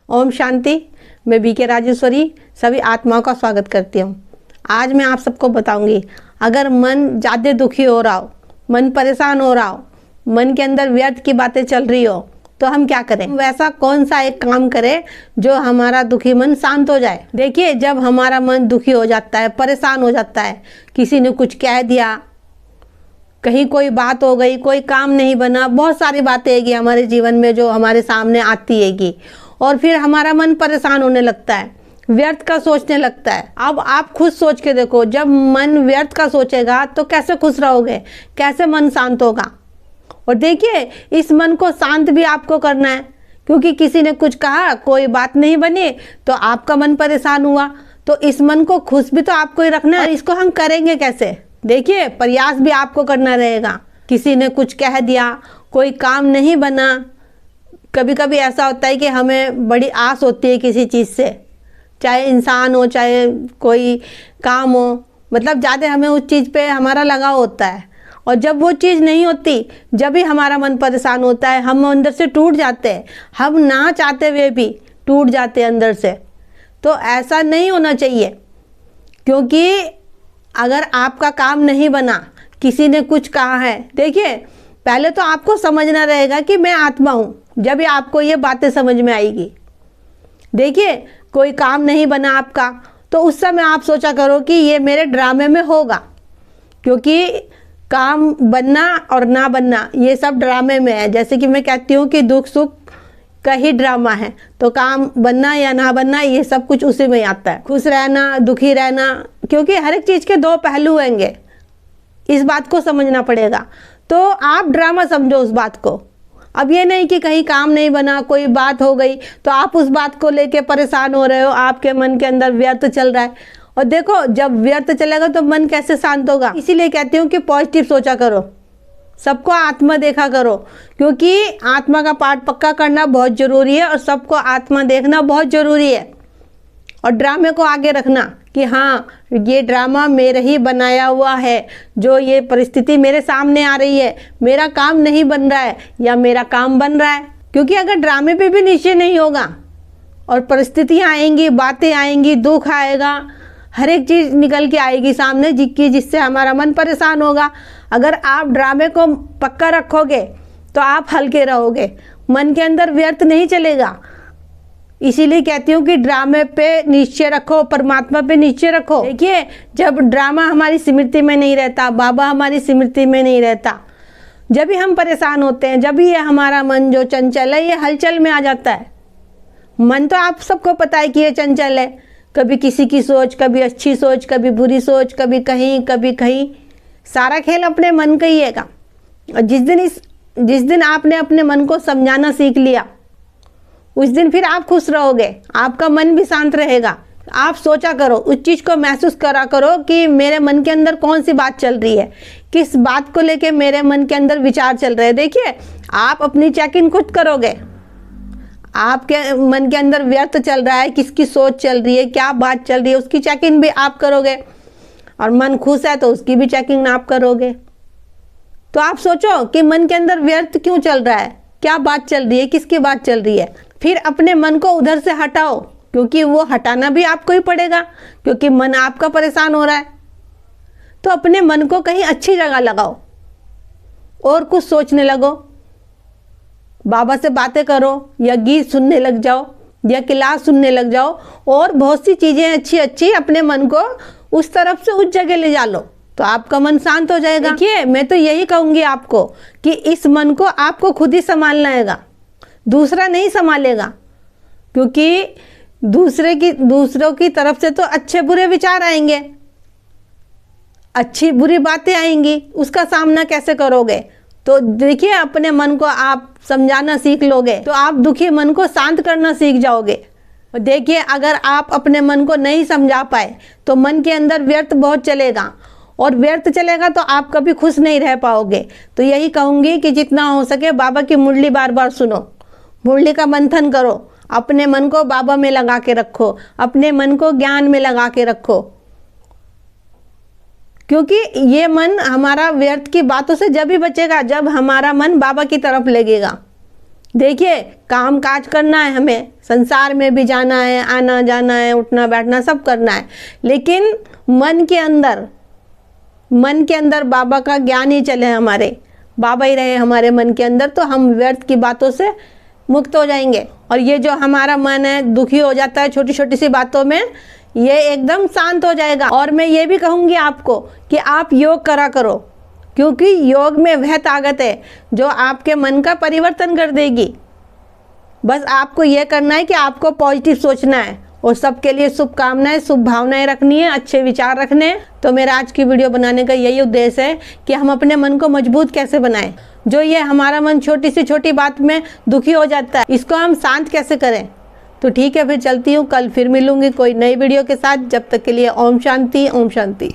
ओम शांति। मैं बीके राजेश्वरी सभी आत्माओं का स्वागत करती हूँ। आज मैं आप सबको बताऊंगी, अगर मन ज़्यादा दुखी हो रहा हो, मन परेशान हो रहा हो, मन के अंदर व्यर्थ की बातें चल रही हो, तो हम क्या करें। वैसा कौन सा एक काम करें जो हमारा दुखी मन शांत हो जाए। देखिए, जब हमारा मन दुखी हो जाता है, परेशान हो जाता है, किसी ने कुछ कह दिया, कहीं कोई बात हो गई, कोई काम नहीं बना, बहुत सारी बातें हैगी हमारे जीवन में जो हमारे सामने आती हैगी, और फिर हमारा मन परेशान होने लगता है, व्यर्थ का सोचने लगता है। अब आप खुद सोच के देखो, जब मन व्यर्थ का सोचेगा तो कैसे खुश रहोगे, कैसे मन शांत होगा। और देखिए, इस मन को शांत भी आपको करना है, क्योंकि किसी ने कुछ कहा, कोई बात नहीं बनी, तो आपका मन परेशान हुआ, तो इस मन को खुश भी तो आपको ही रखना है। इसको हम करेंगे कैसे? देखिए, प्रयास भी आपको करना रहेगा। किसी ने कुछ कह दिया, कोई काम नहीं बना, कभी कभी ऐसा होता है कि हमें बड़ी आस होती है किसी चीज़ से, चाहे इंसान हो, चाहे कोई काम हो, मतलब ज़्यादा हमें उस चीज़ पे हमारा लगाव होता है, और जब वो चीज़ नहीं होती, जब भी हमारा मन परेशान होता है, हम अंदर से टूट जाते हैं, हम ना चाहते हुए भी टूट जाते हैं अंदर से। तो ऐसा नहीं होना चाहिए, क्योंकि अगर आपका काम नहीं बना, किसी ने कुछ कहा है, देखिए पहले तो आपको समझना रहेगा कि मैं आत्मा हूँ। जब भी आपको ये बातें समझ में आएगी, देखिए कोई काम नहीं बना आपका, तो उस समय आप सोचा करो कि ये मेरे ड्रामे में होगा, क्योंकि काम बनना और ना बनना ये सब ड्रामे में है। जैसे कि मैं कहती हूँ कि दुख सुख का ही ड्रामा है, तो काम बनना या ना बनना ये सब कुछ उसी में आता है। खुश रहना, दुखी रहना, क्योंकि हर एक चीज़ के दो पहलू होंगे, इस बात को समझना पड़ेगा। तो आप ड्रामा समझो उस बात को। अब ये नहीं कि कहीं काम नहीं बना, कोई बात हो गई तो आप उस बात को लेके परेशान हो रहे हो, आपके मन के अंदर व्यर्थ चल रहा है। और देखो, जब व्यर्थ चलेगा तो मन कैसे शांत होगा। इसीलिए कहती हूँ कि पॉजिटिव सोचा करो, सबको आत्मा देखा करो, क्योंकि आत्मा का पाठ पक्का करना बहुत ज़रूरी है, और सबको आत्मा देखना बहुत ज़रूरी है। और ड्रामे को आगे रखना कि हाँ, ये ड्रामा मेरे ही बनाया हुआ है, जो ये परिस्थिति मेरे सामने आ रही है, मेरा काम नहीं बन रहा है या मेरा काम बन रहा है। क्योंकि अगर ड्रामे पे भी निश्चय नहीं होगा, और परिस्थितियाँ आएंगी, बातें आएंगी, दुख आएगा, हर एक चीज़ निकल के आएगी सामने, जिससे हमारा मन परेशान होगा। अगर आप ड्रामे को पक्का रखोगे तो आप हल्के रहोगे, मन के अंदर व्यर्थ नहीं चलेगा। इसीलिए कहती हूँ कि ड्रामे पे निश्चय रखो, परमात्मा पे निश्चय रखो। देखिए, जब ड्रामा हमारी स्मृति में नहीं रहता, बाबा हमारी स्मृति में नहीं रहता, जब भी हम परेशान होते हैं, जब भी ये हमारा मन जो चंचल है, ये हलचल में आ जाता है। मन तो आप सबको पता है कि ये चंचल है, कभी किसी की सोच, कभी अच्छी सोच, कभी बुरी सोच, कभी कहीं, सारा खेल अपने मन का ही है। और जिस दिन आपने अपने मन को समझाना सीख लिया, उस दिन फिर आप खुश रहोगे, आपका मन भी शांत रहेगा। आप सोचा करो, उस चीज़ को महसूस करा करो कि मेरे मन के अंदर कौन सी बात चल रही है, किस बात को लेके मेरे मन के अंदर विचार चल रहे हैं। देखिए, आप अपनी चेकिंग खुद करोगे, आपके मन के अंदर व्यर्थ चल रहा है, किसकी सोच चल रही है, क्या बात चल रही है, उसकी चेकिंग भी आप करोगे। और मन खुश है तो उसकी भी चेकिंग आप करोगे। तो आप सोचो कि मन के अंदर व्यर्थ क्यों चल रहा है, क्या बात चल रही है, किसकी बात चल रही है। फिर अपने मन को उधर से हटाओ, क्योंकि वो हटाना भी आपको ही पड़ेगा, क्योंकि मन आपका परेशान हो रहा है। तो अपने मन को कहीं अच्छी जगह लगाओ और कुछ सोचने लगो, बाबा से बातें करो, या गीत सुनने लग जाओ, या क्लास सुनने लग जाओ, और बहुत सी चीज़ें अच्छी अच्छी अपने मन को उस तरफ से उस जगह ले जा लो, तो आपका मन शांत हो जाएगा। देखिए, मैं तो यही कहूँगी आपको कि इस मन को आपको खुद ही संभालना है, दूसरा नहीं संभालेगा। क्योंकि दूसरों की तरफ से तो अच्छे बुरे विचार आएंगे, अच्छी बुरी बातें आएंगी, उसका सामना कैसे करोगे। तो देखिए, अपने मन को आप समझाना सीख लोगे तो आप दुखी मन को शांत करना सीख जाओगे। और देखिए, अगर आप अपने मन को नहीं समझा पाए तो मन के अंदर व्यर्थ बहुत चलेगा, और व्यर्थ चलेगा तो आप कभी खुश नहीं रह पाओगे। तो यही कहूँगी कि जितना हो सके बाबा की मुरली बार बार सुनो, मुरली का मंथन करो, अपने मन को बाबा में लगा के रखो, अपने मन को ज्ञान में लगा के रखो, क्योंकि ये मन हमारा व्यर्थ की बातों से जब भी बचेगा जब हमारा मन बाबा की तरफ लगेगा। देखिए, काम काज करना है, हमें संसार में भी जाना है, आना जाना है, उठना बैठना सब करना है, लेकिन मन के अंदर बाबा का ज्ञान ही चले, हमारे बाबा ही रहे हमारे मन के अंदर, तो हम व्यर्थ की बातों से मुक्त हो जाएंगे। और ये जो हमारा मन है दुखी हो जाता है छोटी छोटी सी बातों में, ये एकदम शांत हो जाएगा। और मैं ये भी कहूँगी आपको कि आप योग करा करो, क्योंकि योग में वह ताकत है जो आपके मन का परिवर्तन कर देगी। बस आपको ये करना है कि आपको पॉजिटिव सोचना है और सबके लिए शुभकामनाएं, शुभ भावनाएं रखनी है, अच्छे विचार रखने हैं। तो मेरा आज की वीडियो बनाने का यही उद्देश्य है कि हम अपने मन को मजबूत कैसे बनाएं। जो ये हमारा मन छोटी से छोटी बात में दुखी हो जाता है, इसको हम शांत कैसे करें। तो ठीक है, फिर चलती हूँ, कल फिर मिलूंगी कोई नई वीडियो के साथ। जब तक के लिए ओम शांति, ओम शांति।